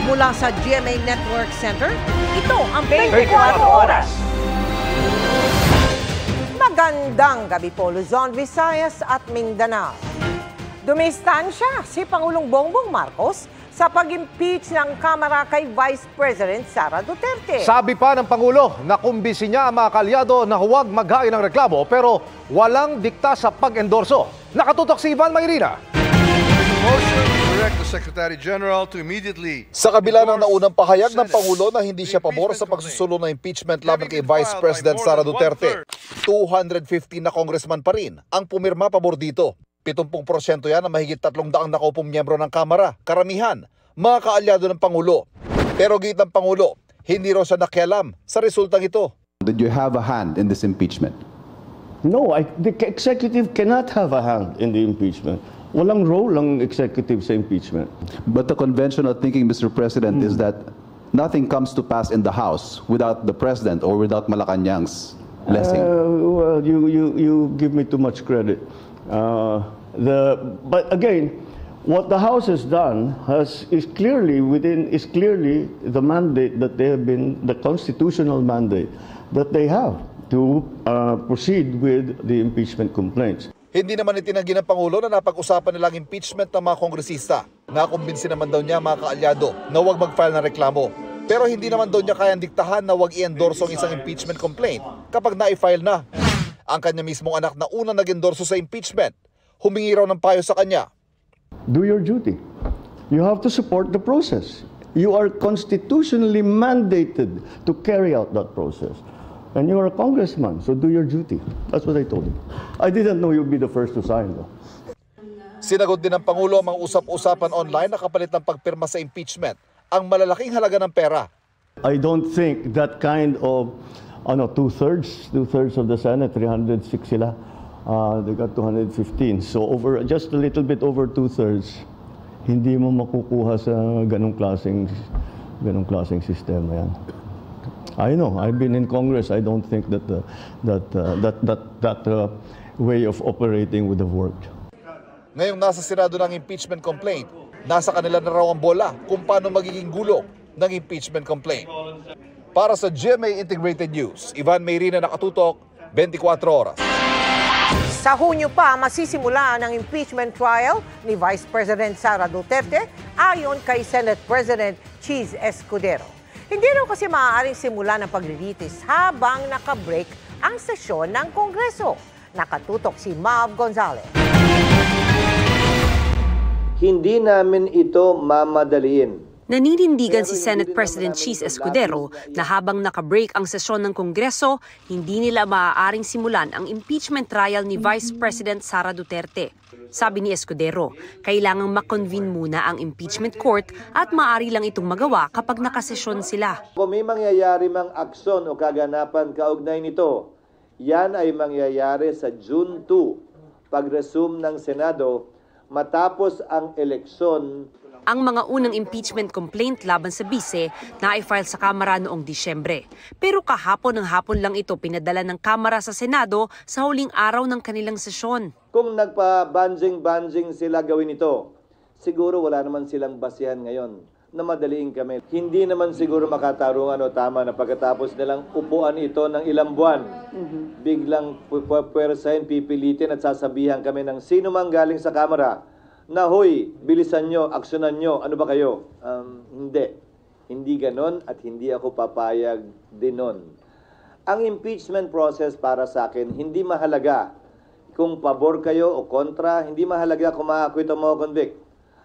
Mula sa GMA Network Center, ito ang 24 Oras. Magandang gabi po, Luzon, Visayas at Mindanao. Dumistansya si Pangulong Bongbong Marcos sa pag-impeach ng Kamara kay Vice President Sara Duterte. Sabi pa ng Pangulo na kumbisi niya ang mga kalyado na huwag maghain ng reklamo pero walang dikta sa pag-endorso. Nakatutok si Ivan Mayrina. Sa kabila ng naunang pahayag ng Pangulo na hindi siya pabor sa pagsusulo ng impeachment laban kay Vice President Sara Duterte, 250 na congressman pa rin ang pumirma pabor dito. 70% yan ang mahigit 300 nakaupong miyembro ng Kamara, karamihan, mga kaalyado ng Pangulo. Pero git ng Pangulo, hindi raw siya nakialam sa resultang ito. Did you have a hand in this impeachment? No, the executive cannot have a hand in the impeachment. Walang role ang executive sa impeachment. But the conventional thinking, Mr. President, is that nothing comes to pass in the House without the President or without Malacanang's blessing. Well, you give me too much credit. But again, what the House has done is clearly the mandate that they have been, the constitutional mandate that they have to proceed with the impeachment complaints. Hindi naman itinanggi ng Pangulo na napag-usapan nilang impeachment ng mga kongresista. Nakumbinsi naman daw niya mga kaalyado na huwag mag-file ng reklamo. Pero hindi naman daw niya kayang diktahan na huwag i-endorso ang isang impeachment complaint kapag na-file na. Ang kanya mismong anak na unang nag-endorso sa impeachment, humingi raw ng payo sa kanya. Do your duty. You have to support the process. You are constitutionally mandated to carry out that process. And you are a congressman, so do your duty. That's what I told him. I didn't know you'd be the first to sign, though. Sinagot din ng Pangulo ang mga usap-usapan online na kapalit ng pagpirma sa impeachment ang malalaking halaga ng pera. I don't think that kind of two-thirds of the Senate, 306 sila. They got 215. So just a little bit over two-thirds, hindi mo makukuha sa ganong klaseng sistema yan. I know. I've been in Congress. I don't think that way of operating would have worked. Ngayong nasa Senado ng impeachment complaint, nasa kanila na raw ang bola kung paano magiging gulong ng impeachment complaint. Para sa GMA Integrated News, Ivan Mayrina, nakatutok, 24 Oras. Sa Hunyo pa, masisimula ang impeachment trial ni Vice President Sara Duterte ayon kay Senate President Cheese Escudero. Hindi raw kasi maaaring simula ng paglilitis habang nakabreak ang sesyon ng Kongreso. Nakatutok si Mav Gonzalez. Hindi namin ito mamadaliin. Naninindigan si Senate President Cheese Escudero na habang nakabreak ang sesyon ng Kongreso, hindi nila maaaring simulan ang impeachment trial ni Vice President Sara Duterte. Sabi ni Escudero, kailangang makonvene muna ang impeachment court at maaari lang itong magawa kapag nakasesyon sila. Kung may mangyayari mang aksyon o kaganapan kaugnay nito, yan ay mangyayari sa June 2, pag-resume ng Senado matapos ang eleksyon. Ang mga unang impeachment complaint laban sa bise na i-file sa Kamara noong Disyembre. Pero kahapon ng hapon lang ito pinadala ng Kamara sa Senado sa huling araw ng kanilang sesyon. Kung nagpa-banjing sila gawin ito, siguro wala naman silang basihan ngayon na madaliin kami. Hindi naman siguro makatarungan o tama na pagkatapos nilang upuan ito ng ilang buwan. Biglang pwersahin, pipilitin at sasabihan kami ng sino mang galing sa Kamara na, hoy, bilisan nyo, aksyonan nyo, ano ba kayo? Hindi. Hindi ganon at hindi ako papayag din nun. Ang impeachment process para sa akin, hindi mahalaga kung pabor kayo o kontra, hindi mahalaga kung ma-acquit o ma-convict.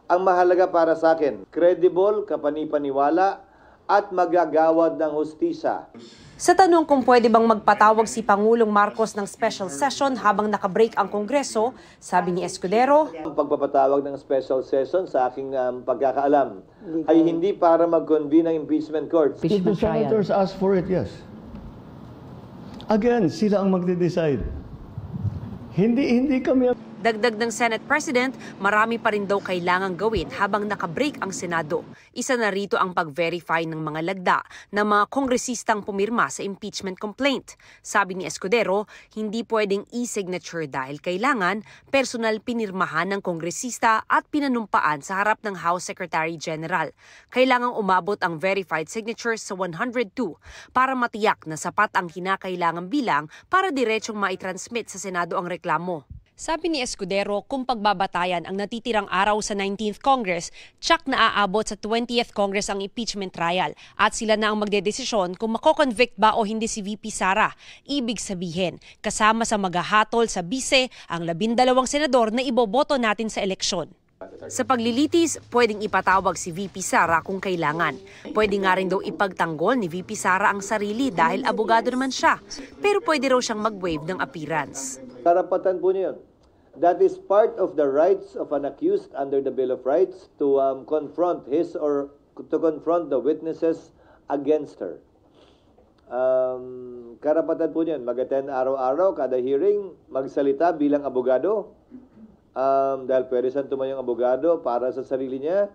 Ang mahalaga para sa akin, credible, kapanipaniwala, at magagawad ng hustisya. Sa tanong kung pwede bang magpatawag si Pangulong Marcos ng special session habang nakabreak ang Kongreso, sabi ni Escudero, ang pagpapatawag ng special session sa aking pagkakaalam ay hindi para mag-convene ng impeachment court. If the senators ask for it, yes. Again, sila ang magde-decide. Hindi kami. Dagdag ng Senate President, marami pa rin daw kailangang gawin habang nakabreak ang Senado. Isa na rito ang pag-verify ng mga lagda ng mga kongresistang pumirma sa impeachment complaint. Sabi ni Escudero, hindi pwedeng e-signature dahil kailangan personal pinirmahan ng kongresista at pinanumpaan sa harap ng House Secretary General. Kailangang umabot ang verified signatures sa 102 para matiyak na sapat ang kinakailangang bilang para diretsong maitransmit sa Senado ang reklamo. Sabi ni Escudero, kung pagbabatayan ang natitirang araw sa 19th Congress, tsak na aabot sa 20th Congress ang impeachment trial at sila na ang magdedesisyon kung mako-convict ba o hindi si VP Sara. Ibig sabihin, kasama sa maghahatol sa bise ang 12 senador na iboboto natin sa eleksyon. Sa paglilitis, pwedeng ipatawag si VP Sara kung kailangan. Pwede nga rin daw ipagtanggol ni VP Sara ang sarili dahil abogado naman siya. Pero pwede raw siyang mag-waive ng appearance. Karapatan po niya yun. That is part of the rights of an accused under the Bill of Rights to confront his or to confront the witnesses against her. Karapatan po niyan, mag-attend araw-araw, kada hearing, magsalita bilang abogado. Dahil pwede siyang tumayong abogado para sa sarili niya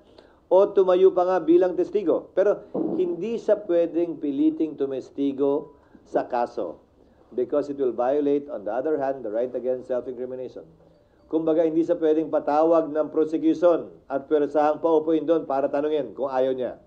o tumayo pa nga bilang testigo. Pero hindi siya pwedeng piliting tumestigo sa kaso because it will violate, on the other hand, the right against self-incrimination. Kumbaga, hindi siya pwedeng patawag ng prosecution at pwersahang paupuin doon para tanungin kung ayaw niya.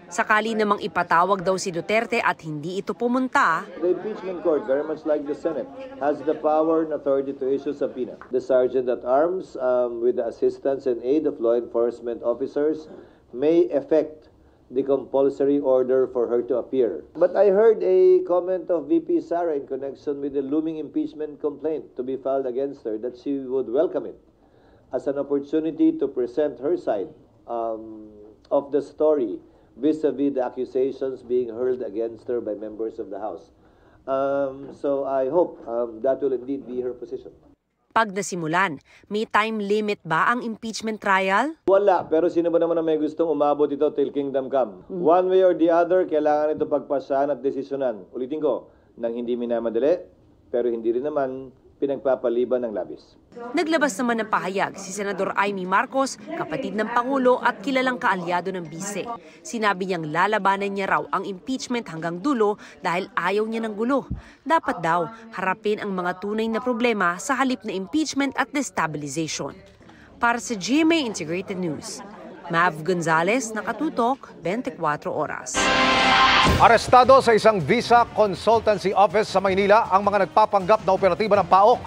Sakali namang ipatawag daw si Duterte at hindi ito pumunta. The impeachment court, very much like the Senate, has the power and authority to issue subpoena. The sergeant at arms, with the assistance and aid of law enforcement officers, may effect the compulsory order for her to appear. But I heard a comment of VP Sara in connection with the looming impeachment complaint to be filed against her that she would welcome it as an opportunity to present her side of the story vis-a-vis the accusations being hurled against her by members of the House. So I hope that will indeed be her position. Pag nasimulan, may time limit ba ang impeachment trial? Wala, pero sino ba naman ang may gustong umabot ito till kingdom come? One way or the other, kailangan ito pagpasahan at desisyonan. Ulitin ko, nang hindi minamadali, pero hindi rin naman pinagpapaliban ng labis. Naglabas naman ng pahayag si Senador Amy Marcos, kapatid ng Pangulo at kilalang kaalyado ng bise. Sinabi niyang lalabanan niya raw ang impeachment hanggang dulo dahil ayaw niya ng gulo. Dapat daw harapin ang mga tunay na problema sa halip na impeachment at destabilization. Para sa GMA Integrated News, Mav Gonzalez, nakatutok, 24 oras. Arestado sa isang visa consultancy office sa Maynila ang mga nagpapanggap na operatiba ng PAOK.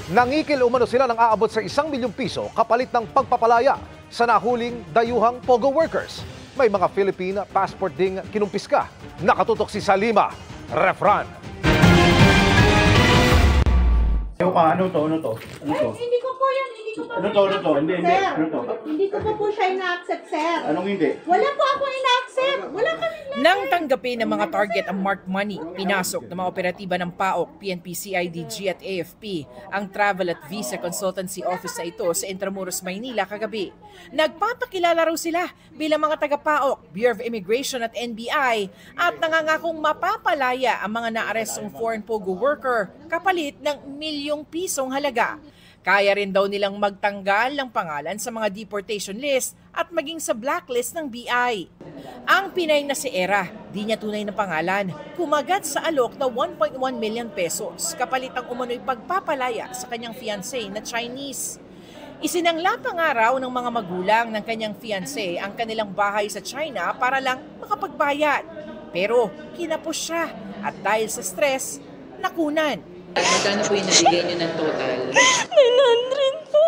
Nangikil umano sila ng aabot sa 1 milyong piso kapalit ng pagpapalaya sa nahuling dayuhang POGO workers. May mga Philippine passport ding kinumpiska. Nakatutok si Salima Refran. Ano to? Ano to? Hindi ko po yan. Hindi ko po. Ano to? Hindi. Ano to? Hindi ko po siya ina-accept, sir. Anong hindi? Wala po ako ina-accept. Wala kami. Nang tanggapin ng mga target ang marked money, pinasok ng mga operatiba ng PAOK, PNP, CIDG at AFP ang travel at visa consultancy office na ito sa Intramuros, Maynila kagabi. Nagpapakilala raw sila bilang mga taga-PAOK, Bureau of Immigration at NBI at nangangakong mapapalaya ang mga naarestong foreign POGO worker kapalit ng milyong pisong halaga. Kaya rin daw nilang magtanggal ng pangalan sa mga deportation list at maging sa blacklist ng BI. Ang Pinay na si Era, di niya tunay na pangalan, kumagat sa alok na 1.1 million pesos kapalit ang umano'y pagpapalaya sa kanyang fiancé na Chinese. Isinangla pa nga raw ng mga magulang ng kanyang fiancé ang kanilang bahay sa China para lang makapagbayad. Pero kinapos siya at dahil sa stress, nakunan. Magkano po yung nabigay niyo ng total? 900 po.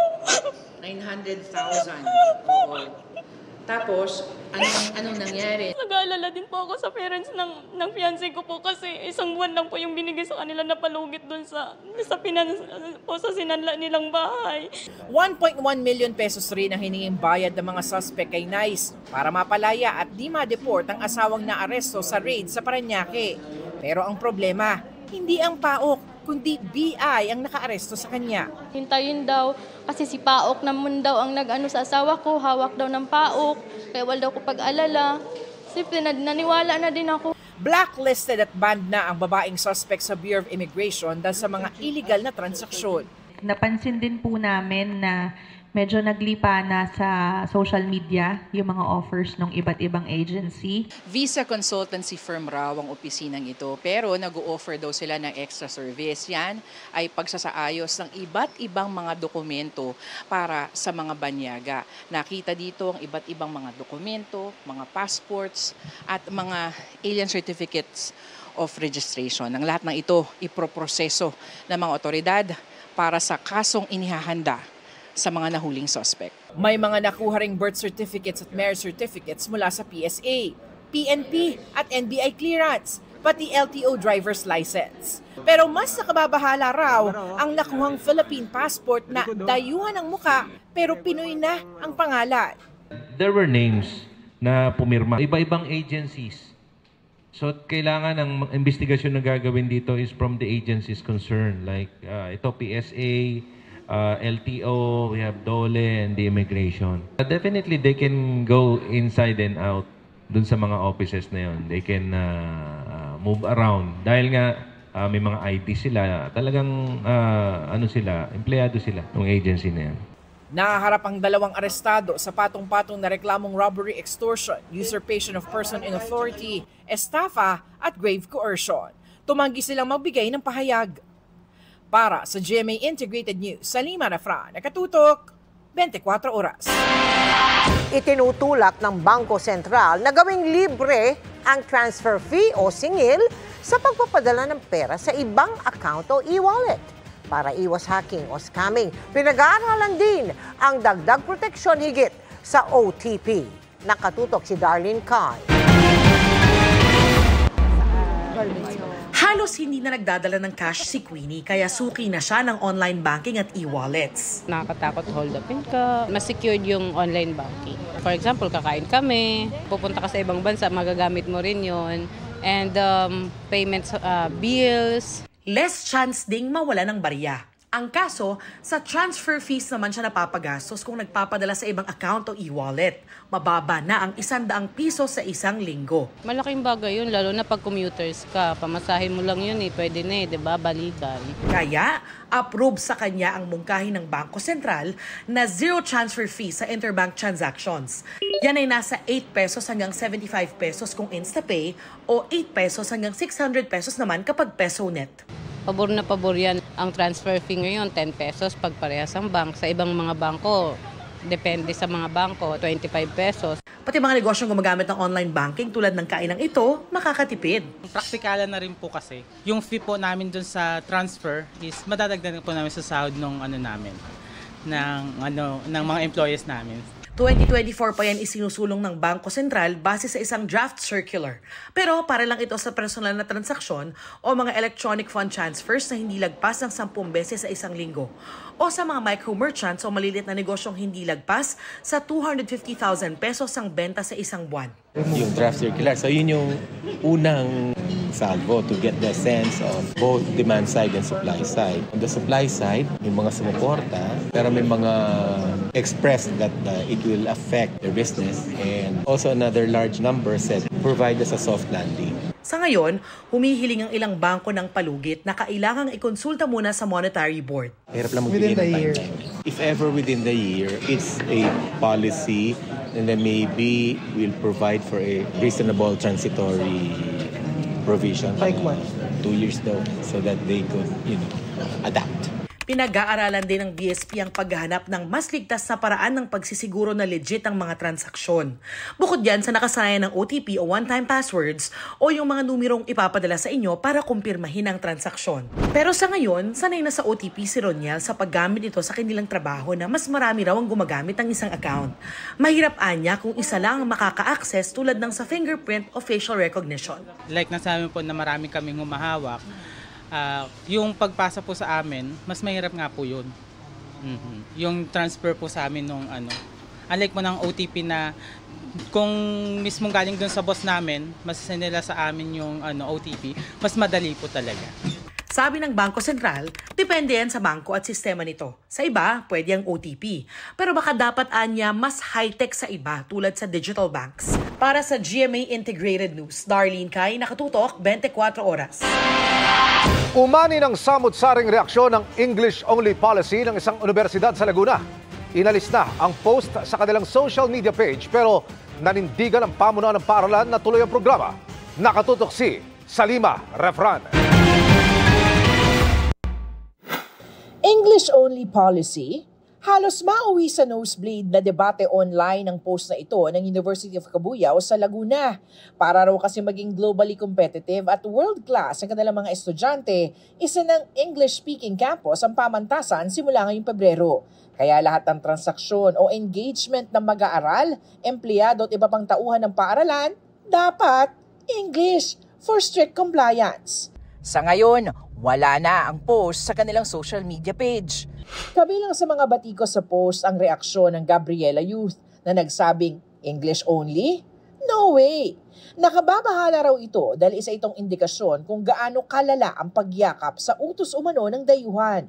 900,000. Oo. Tapos, anong nangyari? Nag-aalala din po ako sa parents ng fiancé ko po kasi isang buwan lang po yung binigay sa kanila na palugit doon sa sinanla nilang bahay. 1.1 million pesos rin ang hininging bayad ng mga suspect kay Nice para mapalaya at di ma-deport ang asawang naaresto sa raid sa Parañaque. Pero ang problema, hindi ang PAOK, kundi BI ang nakaaresto sa kanya. Hintayin daw kasi si PAOK naman daw ang nag-ano sa asawa ko, hawak daw ng PAOK, kaya wala daw ko pag-alala. Siyempre naniwala na din ako. Blacklisted at banned na ang babaeng suspect sa Bureau of Immigration dahil sa mga illegal na transaksyon. Napansin din po namin na medyo naglipa na sa social media yung mga offers ng iba't ibang agency. Visa consultancy firm raw ang opisinang ito, pero nag-o-offer daw sila ng extra service. Yan ay pagsasaayos ng iba't ibang mga dokumento para sa mga banyaga. Nakita dito ang iba't ibang mga dokumento, mga passports at mga alien certificates of registration. Ang lahat ng ito iproproseso ng mga otoridad para sa kasong inihahanda sa mga nahuling suspect. May mga nakuha ring birth certificates at marriage certificates mula sa PSA, PNP at NBI clearance, pati LTO driver's license. Pero mas nakababahala raw ang nakuhang Philippine passport na dayuhan ang muka pero Pinoy na ang pangalan. There were names na pumirma, iba-ibang agencies. So kailangan ang investigasyon na gagawin dito is from the agencies concerned, like ito PSA, LTO, we have DOLE, and the immigration. Definitely, they can go inside and out dun sa mga offices na yun. They can move around. Dahil nga may mga ID sila, talagang empleyado sila ng agency na yan. Nahaharap ang dalawang arestado sa patong-patong na reklamong robbery, extortion, usurpation of person in authority, estafa at grave coercion. Tumanggi silang magbigay ng pahayag. Para sa GMA Integrated News, Salima Nafran, nakatutok, 24 oras. Itinutulak ng Bangko Sentral na gawing libre ang transfer fee o singil sa pagpapadala ng pera sa ibang account o e-wallet para iwas hacking o scamming. Pinag-aaralan din ang dagdag proteksyon higit sa OTP. Nakatutok si Darlene Kai. Halos hindi na nagdadala ng cash si Queenie kaya suki na siya ng online banking at e-wallets. Nakakatakot hold upin ka, mas secured yung online banking. For example, kakain kami, pupunta ka sa ibang bansa, magagamit mo rin yon. And payments, bills. Less chance ding mawala ng barya. Ang kaso, sa transfer fees naman siya napapagastos kung nagpapadala sa ibang account o e-wallet. Mababa na ang 100 piso sa isang linggo. Malaking bagay yun, lalo na pag commuters ka. Pamasahin mo lang yun pwede na diba? Balikan. Kaya, approve sa kanya ang mungkahi ng Bangko Sentral na zero transfer fee sa interbank transactions. Yan ay nasa 8 pesos hanggang 75 pesos kung InstaPay o 8 pesos hanggang 600 pesos naman kapag PesoNet. Pabor na pabor yan. Ang transfer fee ngayon, 10 pesos pag parehas ang bank. Sa ibang mga bangko, depende sa mga bangko, 25 pesos. Pati mga negosyong gumagamit ng online banking tulad ng kainang ito, makakatipid. Praktikalan na rin po kasi. Yung fee po namin dun sa transfer is madadagdagan po namin sa sahod ng ng mga employees namin. 2024 pa yan isinusulong ng Bangko Sentral base sa isang draft circular. Pero para lang ito sa personal na transaksyon o mga electronic fund transfers na hindi lagpas ng 10 beses sa isang linggo. O sa mga micro-merchants o maliliit na negosyong hindi lagpas sa 250,000 pesos ang benta sa isang buwan. Yung draft circular, so yun yung unang salvo to get the sense of both demand side and supply side. On the supply side, may mga sumuporta, pero may mga express that it will affect their business, and also another large number said provide us a soft landing. Sa ngayon, humihiling ang ilang bangko ng palugit na kailangang ikonsulta muna sa Monetary Board. Hirap lang magbigay ng timeline. If ever within the year, it's a policy, and then maybe we'll provide for a reasonable transitory provision. Like what? 2 years daw, so that they could, adapt. Pinag-aaralan din ng BSP ang paghahanap ng mas ligtas na paraan ng pagsisiguro na legit ang mga transaksyon. Bukod yan sa nakasanayan ng OTP o one-time passwords o yung mga numerong ipapadala sa inyo para kumpirmahin ang transaksyon. Pero sa ngayon, sanay na sa OTP si Roniel sa paggamit ito sa kanilang trabaho na mas marami raw ang gumagamit ng isang account. Mahirap anya kung isa lang ang makaka-access tulad ng sa fingerprint o facial recognition. Like nasabi po na marami kaming humahawak, yung pagpasa po sa amin, mas mahirap nga po yun. Yung transfer po sa amin nung unlike mo ng OTP na kung mismong galing dun sa boss namin, masasend nila sa amin yung OTP, mas madali po talaga. Sabi ng Bangko Sentral, depende yan sa bangko at sistema nito. Sa iba, pwede ang OTP. Pero baka dapat anya mas high-tech sa iba tulad sa digital banks. Para sa GMA Integrated News, Darlene Kai, nakatutok 24 oras. Umani ng samut-saring reaksyon ng English-only policy ng isang universidad sa Laguna. Inalis na ang post sa kanilang social media page pero nanindigan ang pamunuan ng paaralan na tuloy ang programa. Nakatutok si Salima Refran. English-only policy? Halos mauwi sa nosebleed na debate online ang post na ito ng University of Cabuyao sa Laguna. Para raw kasi maging globally competitive at world-class ang kanilang mga estudyante, isa ng English-speaking campus ang pamantasan simula ngayong Pebrero. Kaya lahat ng transaksyon o engagement ng mag-aaral, empleyado at iba pang tauhan ng paaralan, dapat English for strict compliance. Sa ngayon, wala na ang post sa kanilang social media page. Kabilang sa mga batikos sa post ang reaksyon ng Gabriela Youth na nagsabing, English only? No way! Nakababahala raw ito dahil isa itong indikasyon kung gaano kalala ang pagyakap sa utos umano ng dayuhan.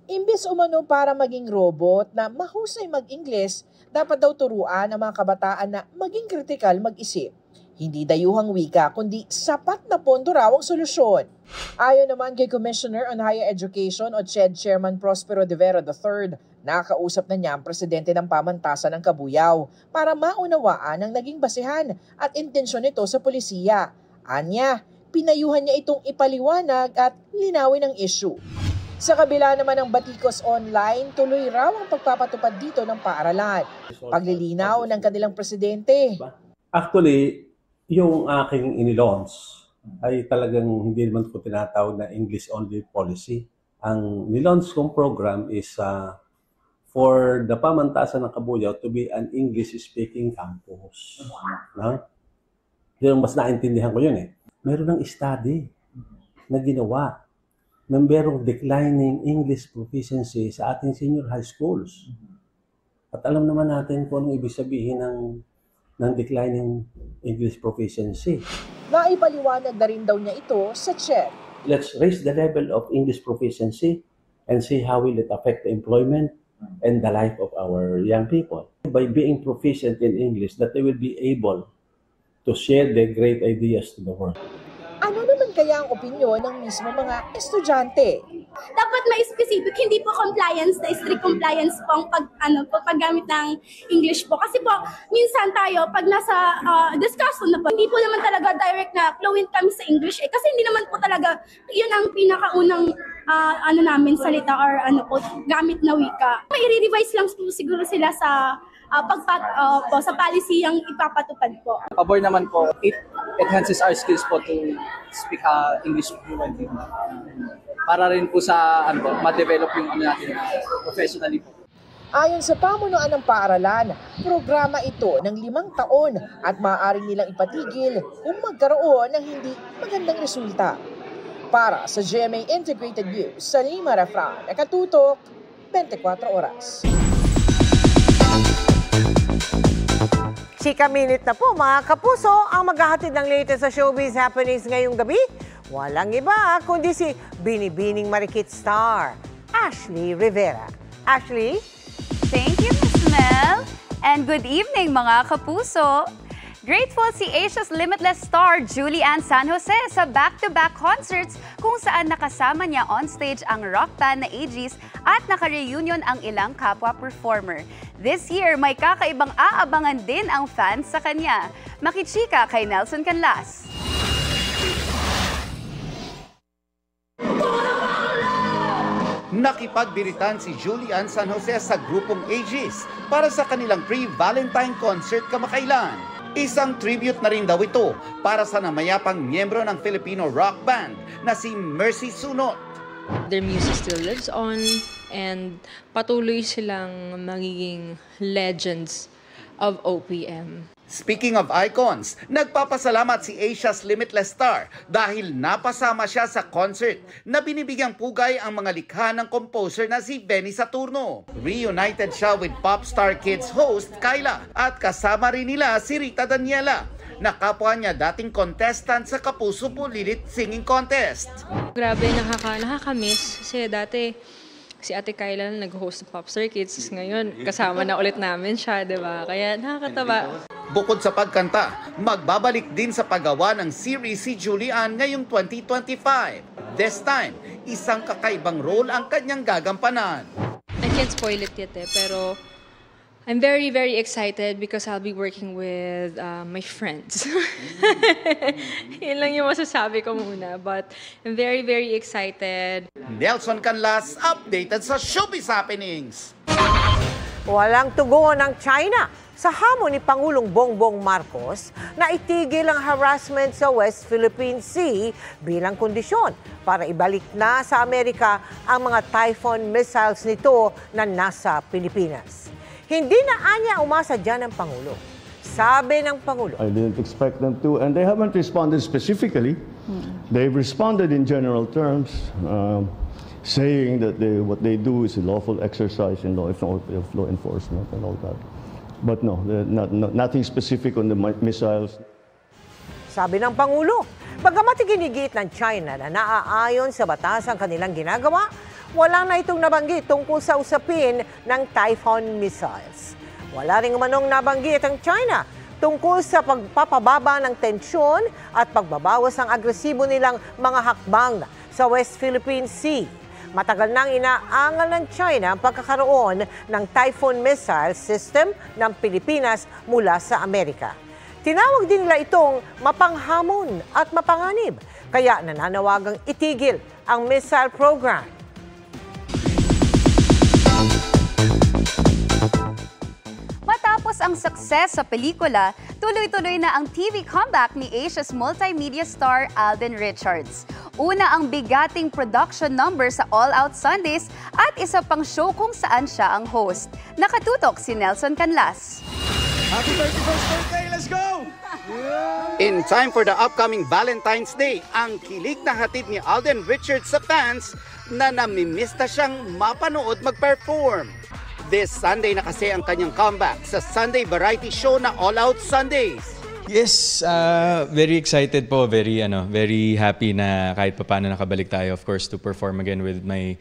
Imbes umano para maging robot na mahusay mag-Ingles, dapat daw turuan ang mga kabataan na maging kritikal mag-isip. Hindi dayuhang wika, kundi sapat na pondo raw ang solusyon. Ayon naman kay Commissioner on Higher Education o CHED Chairman Prospero de Vera III, nakakausap na niya ang presidente ng pamantasan ng Cabuyao para maunawaan ang naging basihan at intensyon nito sa polisiya. Anya, pinayuhan niya itong ipaliwanag at linawin ang issue. Sa kabila naman ng batikos online, tuloy raw ang pagpapatupad dito ng paaralan. Paglilinaw ng kanilang presidente. Actually, yung aking inilaunch ay talagang hindi naman ko tinatawag na English-only policy. Ang nilaunch kong program is for the pamantasan ng Cabuyao to be an English-speaking campus. No? Yung mas naintindihan ko yun eh. Meron ng study na ginawa ng merong declining English proficiency sa ating senior high schools. At alam naman natin kung anong ibig sabihin ng declining English proficiency. Naipaliwanag na rin daw niya ito sa CHED. Let's raise the level of English proficiency and see how will it affect the employment and the life of our young people. By being proficient in English, that they will be able to share their great ideas to the world. Ano naman kaya ang opinyon ng mismo mga estudyante? Dapat may specific, hindi po compliance na strict compliance po ang paggamit ng English po. Kasi po, minsan tayo, pag nasa discussion na po, hindi po naman talaga direct na fluent kami sa English eh. Kasi hindi naman po talaga, yun ang pinakaunang namin salita or gamit na wika. May i-revise lang po siguro sila sa sa policy ang ipapatupad po. Pabor naman po, it enhances our skills po to speak English fluently. Para rin po sa ma-develop yung natin professionally po. Ayon sa pamunuan ng paaralan, programa ito ng 5 taon at maaaring nilang ipatigil kung magkaroon ng hindi magandang resulta. Para sa GMA Integrated News, Salima Refran, nakatutok, 24 oras. Chika Minute na po mga kapuso ang maghahatid ng latest sa showbiz happenings ngayong gabi. Walang iba kundi si Binibining Marikit star, Ashley Rivera. Ashley? Thank you, Ms. Mel. And good evening mga kapuso. Grateful si Asia's Limitless star Julie Ann San Jose sa back-to-back concerts kung saan nakasama niya on stage ang rock band na Aegis at naka-reunion ang ilang kapwa performer. This year, may kakaibang aabangan din ang fans sa kanya. Makichika kay Nelson Canlas. Nakipagbiritan si Julie Ann San Jose sa grupong Aegis para sa kanilang pre-Valentine concert kamakailan. Isang tribute na rin daw ito para sa namayapang miyembro ng Filipino rock band na si Mercy Sunot. Their music still lives on and patuloy silang magiging legends of OPM. Speaking of icons, nagpapasalamat si Asia's Limitless star dahil napasama siya sa concert na binibigyang pugay ang mga likha ng composer na si Benny Saturno. Reunited siya with Popstar Kids host Kyla at kasama rin nila si Rita Daniela na kapwa niya dating contestant sa Kapuso Pulilit Singing Contest. Grabe, nakakamiss kasi dati si Ate Kyla nag-host ng Popstar Kids. Ngayon, kasama na ulit namin siya, di ba? Kaya nakakatawa. Bukod sa pagkanta, magbabalik din sa paggawa ng series si Julian ngayong 2025. This time, isang kakaibang role ang kanyang gagampanan. I can't spoil it yet pero I'm very, very excited because I'll be working with my friends. Yun lang yung masasabi ko muna. But I'm very, very excited. Nelson Canlas, updated sa Showbiz Happenings. Walang tugon ng China sa hamon ni Pangulong Bongbong Marcos na itigil ang harassment sa West Philippine Sea bilang kondisyon para ibalik na sa Amerika ang mga Typhoon missiles nito na nasa Pilipinas. Hindi na anya umasa dyan ang Pangulo. Sabi ng Pangulo, I didn't expect them to, and they haven't responded specifically. They've responded in general terms, saying that what they do is a lawful exercise in law enforcement and all that. But no, nothing specific on the missiles. Sabi ng Pangulo, bagamat iginigit ng China na naaayon sa batas ang kanilang ginagawa, wala na itong nabanggit tungkol sa usapin ng Typhoon missiles. Wala ring umanong nabanggit ang China tungkol sa pagpapababa ng tensyon at pagbabawas ng agresibo nilang mga hakbang sa West Philippine Sea. Matagal nang inaangal ng China ang pagkakaroon ng Typhoon missile system ng Pilipinas mula sa Amerika. Tinawag din nila itong mapanghamon at mapanganib, kaya nananawagang itigil ang missile program. Matapos ang success sa pelikula, tuloy-tuloy na ang TV comeback ni Asia's multimedia star Alden Richards. Una ang bigating production number sa All Out Sundays at isa pang show kung saan siya ang host. Nakatutok si Nelson Canlas. Happy 31st birthday! Let's go! In time for the upcoming Valentine's Day, ang kilig na hatid ni Alden Richards sa fans na namimiss na siyang mapanood mag-perform. This Sunday na kasi ang kanyang comeback sa Sunday variety show na All Out Sundays. Yes, very excited po, very happy na kahit papaano nakabalik tayo, of course, to perform again with my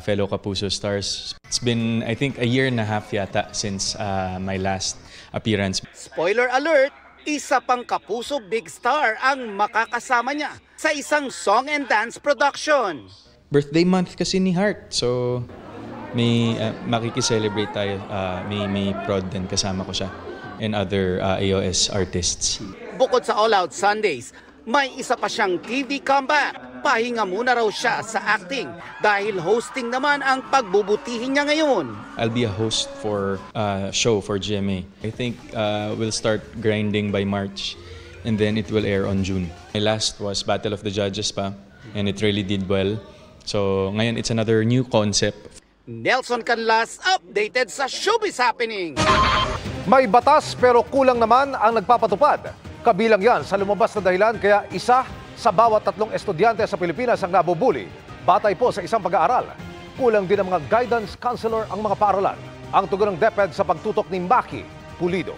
fellow Kapuso stars. It's been, I think, a year and a half yata since my last appearance. Spoiler alert, isa pang Kapuso big star ang makakasama niya sa isang song and dance production. Birthday month kasi ni Heart, so may makikiselebrate tayo, may prod din kasama ko siya and other AOS artists. Bukod sa All Out Sundays, may isa pa siyang TV comeback. Pahinga muna raw siya sa acting dahil hosting naman ang pagbubutihin niya ngayon. I'll be a host for a show for GMA. I think we'll start grinding by March and then it will air on June. My last was Battle of the Judges pa and it really did well. So ngayon it's another new concept. Nelson Canlas, updated sa Showbiz Happening. May batas pero kulang naman ang nagpapatupad. Kabilang yan sa lumabas na dahilan kaya isa sa bawat 3 estudyante sa Pilipinas ang nabubuli. Batay po sa isang pag-aaral. Kulang din ang mga guidance counselor ang mga paaralan. Ang tugon ng DepEd sa pagtutok ni Maki Pulido.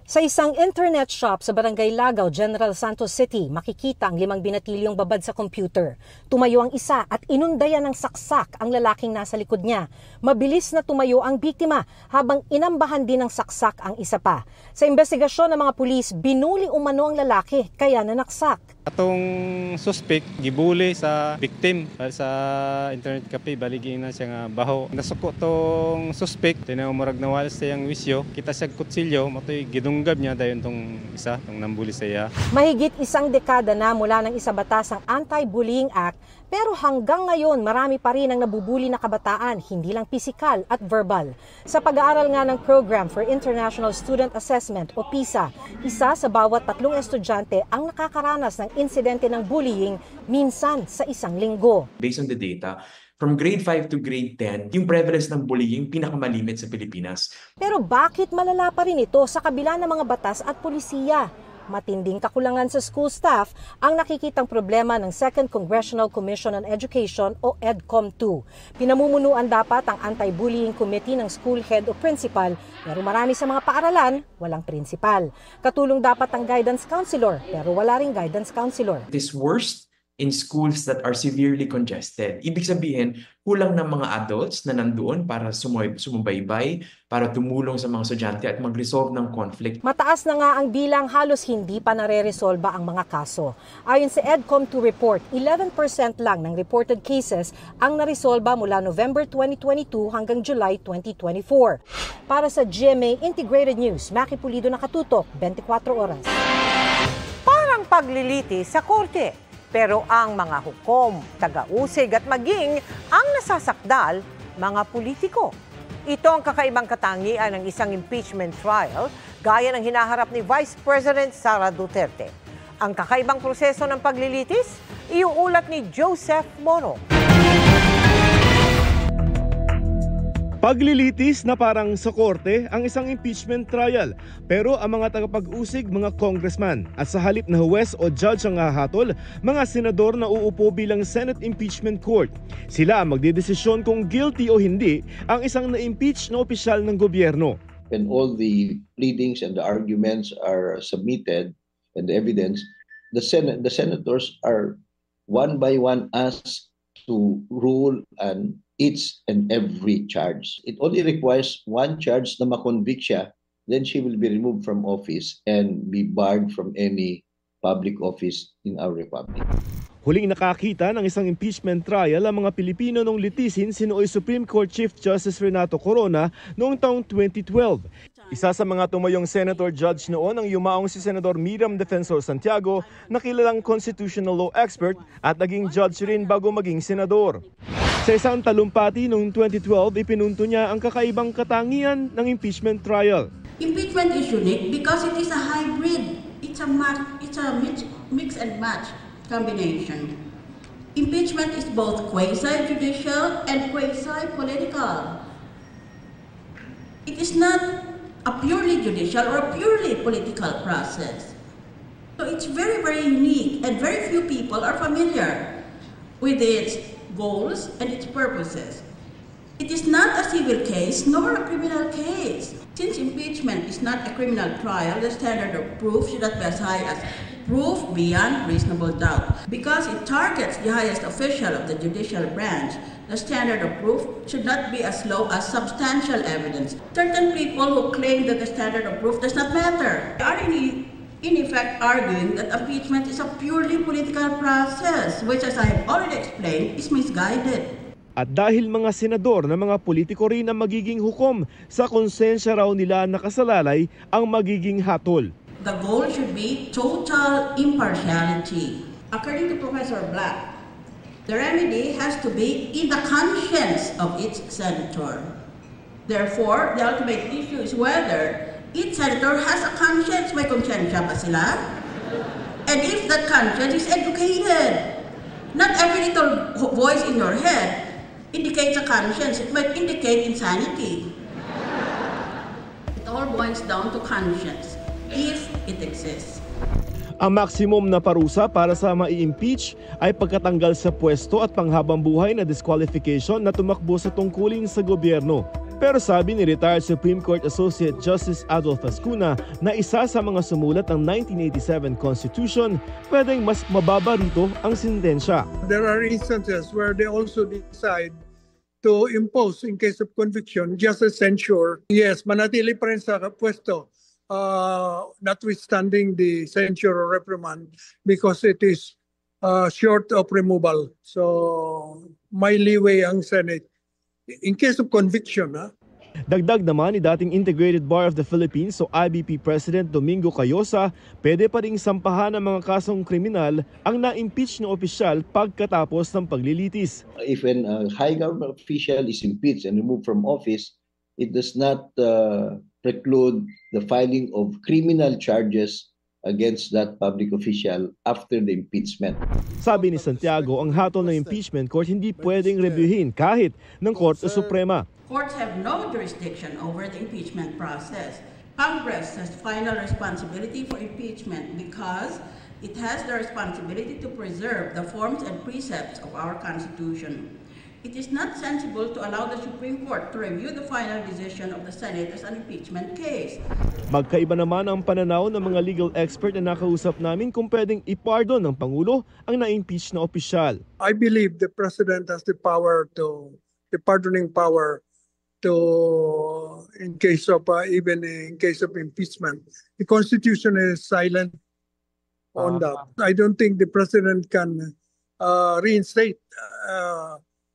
Sa isang internet shop sa Barangay Lagaw, General Santos City, makikita ang 5 binatilyong babad sa computer. Tumayo ang isa at inundayan ng saksak ang lalaking nasa likod niya. Mabilis na tumayo ang biktima habang inambahan din ng saksak ang isa pa. Sa investigasyon ng mga pulis, binuli umano ang lalaki kaya nanaksak. Atong suspect gibuli sa victim sa internet cafe, baligin na siya nga baho. Nasuko tong suspect, tinamurag na wala sa yang wisyo, kita sa kutsilyo, matoy gidunggab niya dayon tong isa, tong nambuli sa iya. Mahigit 1 dekada na mula ng isabatasang Anti-Bullying Act, pero hanggang ngayon marami pa rin ang nabubuli na kabataan, hindi lang pisikal at verbal. Sa pag-aaral nga ng Program for International Student Assessment o PISA, isa sa bawat 3 estudyante ang nakakaranas ng insidente ng bullying minsan sa isang linggo. Based on the data, from grade 5 to grade 10, yung prevalence ng bullying pinakamalimit sa Pilipinas. Pero bakit malala pa rin ito sa kabila ng mga batas at pulisiya? Matinding kakulangan sa school staff ang nakikitang problema ng 2nd Congressional Commission on Education o EDCOM 2. Pinamumunuan dapat ang Anti-Bullying Committee ng school head o principal, pero marami sa mga paaralan, walang principal. Katulong dapat ang guidance counselor, pero wala ring guidance counselor. It is worst in schools that are severely congested. Ibig sabihin, kulang ng mga adults na nandoon para sumubaybay, para tumulong sa mga estudyante at mag-resolve ng conflict. Mataas na nga ang bilang, halos hindi pa nare-resolba ang mga kaso. Ayon sa EDCOM2 report, 11% lang ng reported cases ang naresolba mula November 2022 hanggang July 2024. Para sa GMA Integrated News, Maki Pulido, nakatutok, 24 oras. Parang pagliliti sa korte. Pero ang mga hukom, taga-usig at maging ang nasasakdal, mga politiko. Ito ang kakaibang katangian ng isang impeachment trial gaya ng hinaharap ni Vice President Sara Duterte. Ang kakaibang proseso ng paglilitis, iuulat ni Joseph Moro. Paglilitis na parang sa korte ang isang impeachment trial, pero ang mga tagapag-usig mga congressman at sa halip na huwes o judge ang hahatol, mga senador na uupo bilang Senate Impeachment Court. Sila ang magdedesisyon kung guilty o hindi ang isang na-impeach na opisyal ng gobyerno. When all the pleadings and the arguments are submitted and the evidence, the senators are one by one asked to rule on each and every charge. It only requires one charge na makonvict siya, then she will be removed from office and be barred from any public office in our republic. Huling nakakita ng isang impeachment trial ang mga Pilipino nung litisin sinooy Supreme Court Chief Justice Renato Corona noong taong 2012. Isa sa mga tumayong senator judge noon ang yumaong si Senador Miriam Defensor Santiago na kilalang constitutional law expert at naging judge rin bago maging senador. Sa isang talumpati noong 2012, ipinunto niya ang kakaibang katangian ng impeachment trial. Impeachment is unique because it is a hybrid. It's a mix and match combination. Impeachment is both quasi-judicial and quasi-political. It is not a purely judicial or a purely political process. So it's very, very unique and very few people are familiar with its goals and its purposes. It is not a civil case nor a criminal case. Since impeachment is not a criminal trial, the standard of proof should not be as high as proof beyond reasonable doubt. Because it targets the highest official of the judicial branch, the standard of proof should not be as low as substantial evidence. Certain people who claim that the standard of proof does not matter are in effect arguing that impeachment is a purely political process, which, as I have already explained, is misguided. At dahil mga senador na mga politiko rin ang magiging hukom, sa konsensya raw nila nakasalalay ang magiging hatol. The goal should be total impartiality. According to Professor Black, the remedy has to be in the conscience of each senator. Therefore, the ultimate issue is whether each senator has a conscience. May konsensya ba sila? And if that conscience is educated, not every little voice in your head indicates a conscience. It might indicate insanity. It all boils down to conscience, if it exists. Ang maximum na parusa para sa mai-impeach ay pagkatanggal sa pwesto at panghabang buhay na disqualification na tumakbo sa tungkulin sa gobyerno. Pero sabi ni retired Supreme Court Associate Justice Adolfo Ascuna na isa sa mga sumulat ng 1987 Constitution, pwedeng mas mababa rito ang sentensya. There are instances where they also decide to impose, in case of conviction, just a censure. Yes, manatili pa rin sa pwesto, notwithstanding the censure or reprimand, because it is short of removal. So may leeway ang Senate in case of conviction. Dagdag naman ni dating Integrated Bar of the Philippines o IBP President Domingo Cayosa, pwede pa ring sampahan ng mga kasong kriminal ang na-impeach na opisyal pagkatapos ng paglilitis. If a high government official is impeached and removed from office, it does not preclude the filing of criminal charges against that public official after the impeachment. Sabi ni Santiago, ang hatol ng impeachment court hindi pwedeng reviewin kahit ng Korte Suprema. Courts have no jurisdiction over the impeachment process. Congress has final responsibility for impeachment because it has the responsibility to preserve the forms and precepts of our Constitution. It is not sensible to allow the Supreme Court to review the final decision of the Senate as an impeachment case. Magkaiba naman ang pananaw ng mga legal expert na nakausap namin kung pwedeng ipardon ng Pangulo ang na-impeach na opisyal. I believe the President has the power the pardoning power to, in case of, even in case of impeachment. The Constitution is silent on that. I don't think the President can reinstate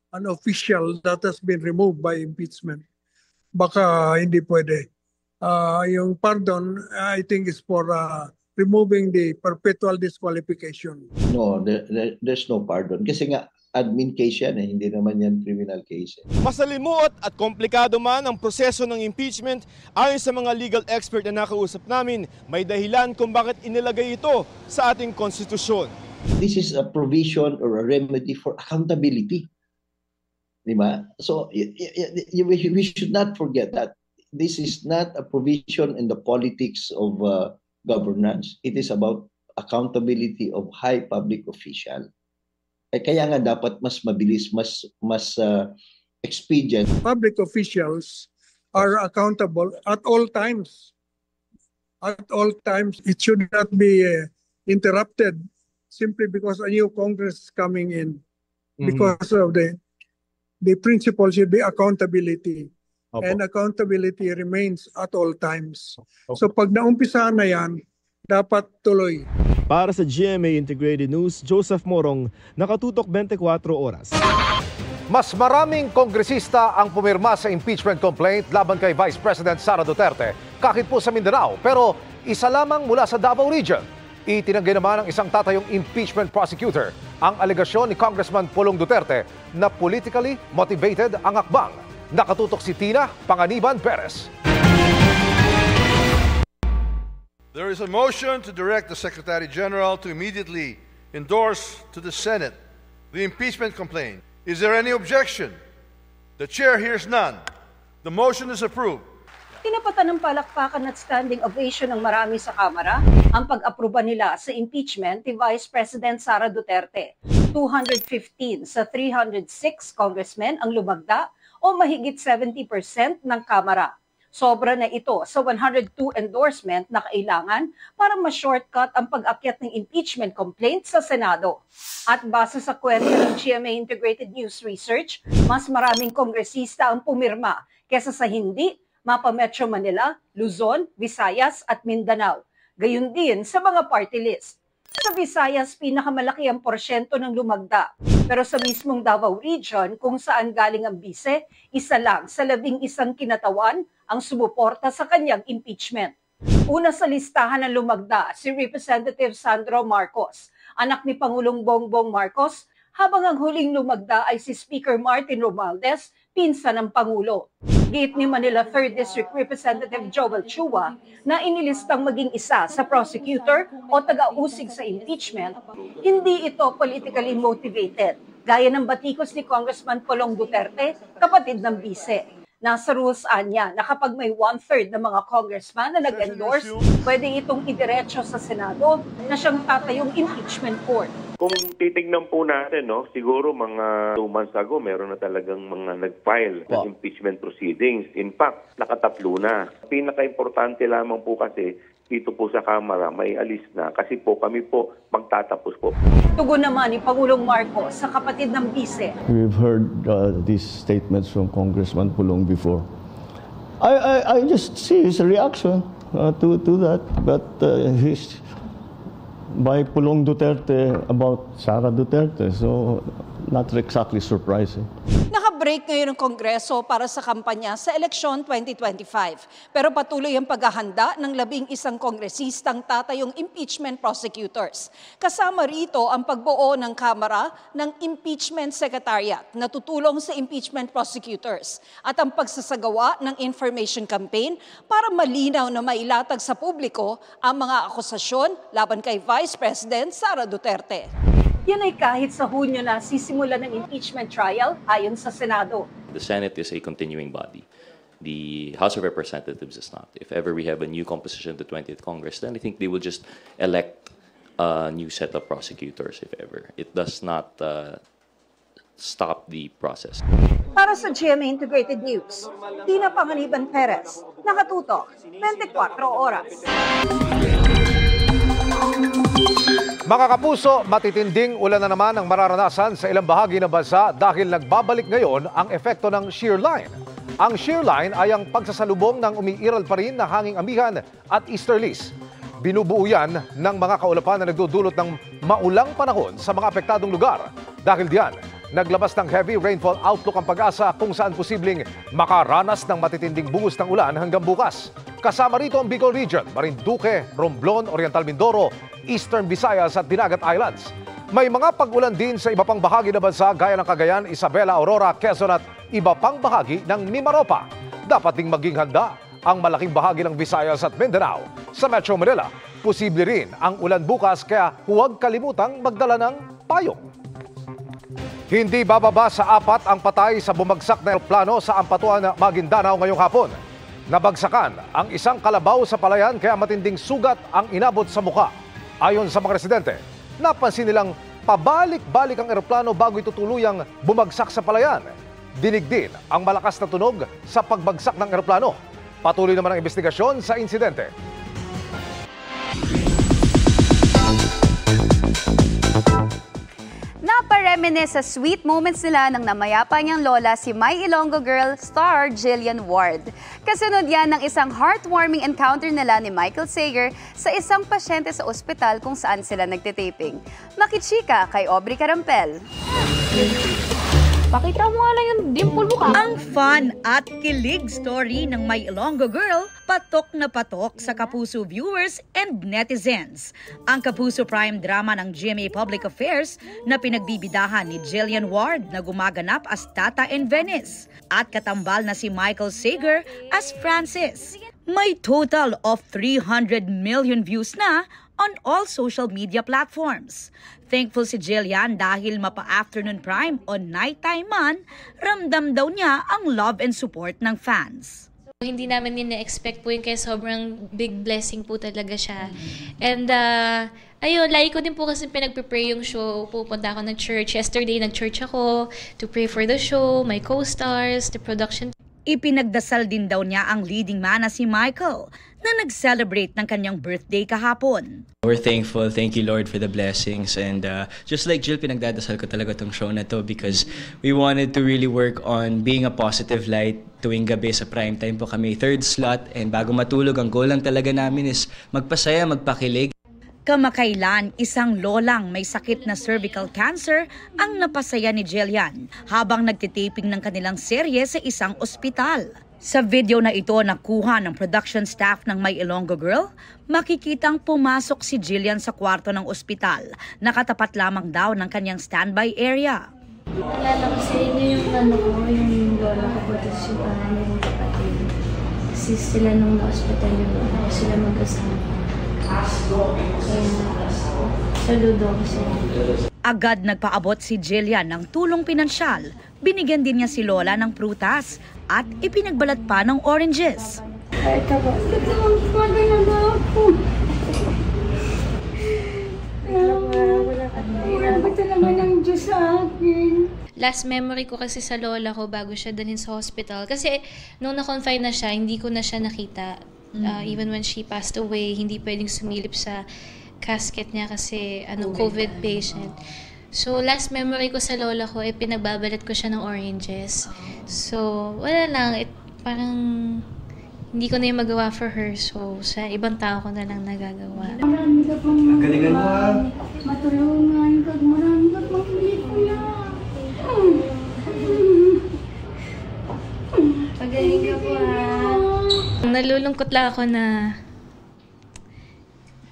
an official that has been removed by impeachment. Baka hindi pwede. Yung pardon, I think, is for removing the perpetual disqualification. No, there's no pardon. Kasi nga, admin case yan, hindi naman yan criminal case. Masalimuot at komplikado man ang proseso ng impeachment, ayon sa mga legal expert na nakausap namin, may dahilan kung bakit inilagay ito sa ating konstitusyon. This is a provision or a remedy for accountability. Diba? So we should not forget that this is not a provision in the politics of governance. It is about accountability of high public official. Kaya nga dapat mas mabilis, mas expedient. Public officials are accountable at all times. At all times, it should not be interrupted simply because a new Congress is coming in. Because of the principle should be accountability. And accountability remains at all times. So pag naumpisahan na yan, dapat tuloy. Para sa GMA Integrated News, Joseph Morong, nakatutok 24 oras. Mas maraming kongresista ang pumirma sa impeachment complaint laban kay Vice President Sara Duterte kahit po sa Mindanao, pero isa lamang mula sa Davao Region. Itinanggi naman ng isang tatayong impeachment prosecutor ang alegasyon ni Congressman Pulong Duterte na politically motivated ang akbang. Nakatutok si Tina Panganiban Perez. There is a motion to direct the Secretary General to immediately endorse to the Senate the impeachment complaint. Is there any objection? The chair hears none. The motion is approved. Tinapatan ng palakpakan at standing ovation ng marami sa Kamara ang pag-aproba nila sa impeachment ni Vice President Sara Duterte. 215 sa 306 congressmen ang lumagda o mahigit 70% ng Kamara. Sobra na ito sa 102 endorsement na kailangan para ma-shortcut ang pag-akyat ng impeachment complaint sa Senado. At base sa kwento ng GMA Integrated News Research, mas maraming kongresista ang pumirma kesa sa hindi mapa Metro Manila, Luzon, Visayas at Mindanao. Gayun din sa mga party list. Sa Visayas, pinakamalaki ang porsyento ng lumagda. Pero sa mismong Davao Region, kung saan galing ang bise, isa lang sa 11 kinatawan ang sumuporta sa kanyang impeachment. Una sa listahan ng lumagda, si Representative Sandro Marcos, anak ni Pangulong Bongbong Marcos, habang ang huling lumagda ay si Speaker Martin Romualdez, pinsan ng Pangulo. Giit ni Manila 3rd District Representative Joel Chua na inilistang maging isa sa prosecutor o taga-usig sa impeachment, hindi ito politically motivated, gaya ng batikos ni Congressman Pulong Duterte, kapatid ng bise. Nasa rules niya na kapag may 1/3 ng mga congressman na nag-endorse, pwede itong idiretso sa Senado na siyang tatayong impeachment court. Kung titignan po natin, siguro mga 2 months ago, meron na talagang mga nag-file ng impeachment proceedings. In fact, nakatatlo na. Pinaka-importante lamang po kasi dito po sa Kamara may alis na kasi po kami po magtatapos po. Tugon naman ni Pangulong Marcos sa kapatid ng bise. We've heard these statements from Congressman Pulong before. I just see his reaction to that, but he's by Pulong Duterte about Sara Duterte, so not exactly surprising. Naka-break ngayon ng Kongreso para sa kampanya sa eleksyon 2025. Pero patuloy ang paghahanda ng 11 kongresistang tatayong impeachment prosecutors. Kasama rito ang pagbuo ng Kamara ng Impeachment Secretariat na tutulong sa impeachment prosecutors at ang pagsasagawa ng information campaign para malinaw na mailatag sa publiko ang mga akusasyon laban kay Vice President Sara Duterte. Yan ay kahit sa Hunyo na sisimula ng impeachment trial ayon sa Senado. The Senate is a continuing body. The House of Representatives is not. If ever we have a new composition of the 20th Congress, then I think they will just elect a new set of prosecutors, if ever. It does not stop the process. Para sa GMA Integrated News, Tina Panganiban Perez, nakatutok 24 oras. Mga kapuso, matitinding ulan na naman ang mararanasan sa ilang bahagi ng bansa dahil nagbabalik ngayon ang epekto ng shear line. Ang shear line ay ang pagsasalubong ng umiiral pa rin na hanging amihan at easterlies. Binubuo yan ng mga kaulapan na nagdudulot ng maulang panahon sa mga apektadong lugar. Dahil diyan, naglabas ng heavy rainfall outlook ang Pag-asa kung saan posibleng makaranas ng matitinding buhos ng ulan hanggang bukas. Kasama rito ang Bicol Region, Marinduque, Romblon, Oriental Mindoro, Eastern Visayas at Dinagat Islands. May mga pag-ulan din sa iba pang bahagi ng bansa gaya ng Cagayan, Isabela, Aurora, Quezon at iba pang bahagi ng Mimaropa. Dapat ding maging handa ang malaking bahagi ng Visayas at Mindanao. Sa Metro Manila, posible rin ang ulan bukas kaya huwag kalimutang magdala ng payong. Hindi bababa sa 4 ang patay sa bumagsak na eroplano sa Ampatuan, Maguindanao ngayong hapon. Nabagsakan ang isang kalabaw sa palayan kaya matinding sugat ang inabot sa mukha. Ayon sa mga residente, napansin nilang pabalik-balik ang eroplano bago ito tuluyang bumagsak sa palayan. Dinig din ang malakas na tunog sa pagbagsak ng eroplano. Patuloy naman ang investigasyon sa insidente. Napareminisce sa sweet moments nila ng namayapa niyang lola si My Ilonggo Girl star Jillian Ward. Kasunod yan ng isang heartwarming encounter nila ni Michael Sager sa isang pasyente sa ospital kung saan sila nagtitaping. Makichika kay Aubrey Carampel. Pakita mo nga lang yung dimple mo ka. Ang fun at kilig story ng My Ilonggo Girl, patok na patok sa Kapuso viewers and netizens. Ang Kapuso Prime drama ng GMA Public Affairs na pinagbibidahan ni Jillian Ward na gumaganap as Tata in Venice at katambal na si Michael Sager as Francis. May total of 300 million views na on all social media platforms. Thankful si Jillian dahil mapa-afternoon prime o nighttime man, ramdam daw niya ang love and support ng fans. Hindi namin nina-expect po yun kaya sobrang big blessing po talaga siya. And ayun, lagi ko din po kasi pinag-prepare yung show. Pupunta ako ng church. Yesterday, nag-church ako to pray for the show, my co-stars, the production. Ipinagdasal din daw niya ang leading man na si Michael na nag-celebrate ng kanyang birthday kahapon. We're thankful. Thank you, Lord, for the blessings. And just like Jill, pinagdadasal ko talaga tong show na to because we wanted to really work on being a positive light. Tuwing gabi sa primetime po kami, 3rd slot. And bago matulog, ang goal lang talaga namin is magpasaya, magpakilig. Kamakailan, isang lolang may sakit na cervical cancer ang napasaya ni Jillian habang nagtitaping ng kanilang serye sa isang ospital. Sa video na ito nakuha ng production staff ng My Ilonggo Girl, makikitang pumasok si Jillian sa kwarto ng ospital. Nakatapat lamang daw ng kanyang standby area. Alala ko sa inyo yung lola ko po, tapos yung pangalan ng kapatid. Kasi sila nung na-hospital yung lola ko, sila mag-asama. Saludo ako sa inyo. Agad nagpaabot si Jillian ng tulong pinansyal. Binigyan din niya si Lola ng prutas at ipinagbalat pa ng oranges. Ay, taba. Maganda na ako. Grabe talaga ng Diyos sa akin. Last memory ko kasi sa lola ko bago siya dalhin sa hospital. Kasi nung na-confine na siya, hindi ko na siya nakita. Even when she passed away, hindi pwedeng sumilip sa casket niya kasi COVID patient. So, last memory ko sa lola ko, pinagbabalat ko siya ng oranges. So, wala lang. Parang hindi ko na yung magawa for her. So, sa ibang tao ko na lang nagagawa. Marami ka pong matulungan. Marami ka pong pelikula. Pagaling ka po ha. Nalulungkot lang ako na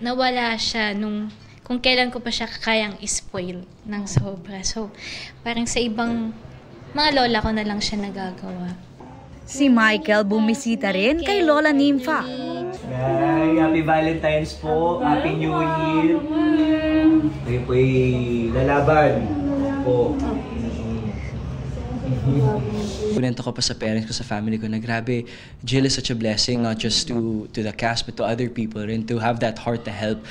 nawala siya kung kailan ko pa siya kayang spoil ng sobra. So, parang sa ibang mga lola ko na lang siya nagagawa. Si Michael bumisita rin kay Lola Nympha. Happy Valentine's po. Happy New Year. Kayo po'y lalaban po. Kunento ko pa sa parents ko, sa family ko na grabe, Jill is such a blessing, not just to the cast but to other people rin, to have that heart to help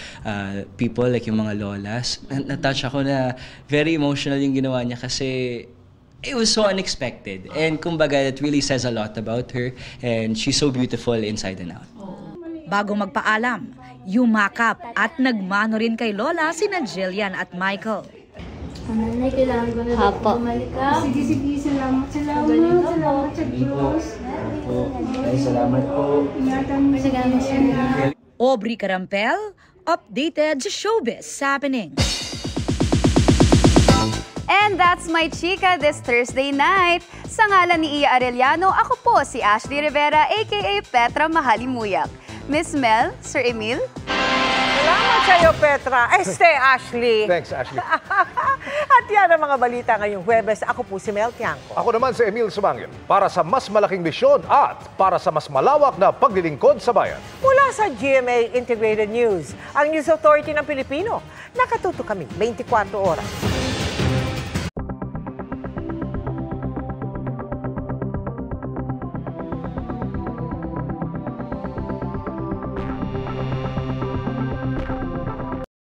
people like yung mga lolas. Natouch ako na very emotional yung ginawa niya kasi it was so unexpected. And kumbaga, it really says a lot about her. And she's so beautiful inside and out. Bago magpaalam, yumakap at nagmano rin kay Lola sina Jillian at Michael. Nanay, kailangan ko na bumalik ka. Sige, salamat sa Diyos. Salamat po. Aubrey Carampel, updated sa showbiz happening. And that's my chika this Thursday night. Sa ngalan ni Iya Arellano, ako po si Ashley Rivera, aka Petra Mahalimuyak. Miss Mel, Sir Emil. Salamat sa iyo, Petra. Stay, Ashley. Thanks, Ashley. At yan ang mga balita ngayong Huwebes. Ako po si Mel Tiangco. Ako naman si Emil Sumangil. Para sa mas malaking misyon at para sa mas malawak na paglilingkod sa bayan. Mula sa GMA Integrated News, ang News Authority ng Pilipino. Nakatuto kami 24 oras.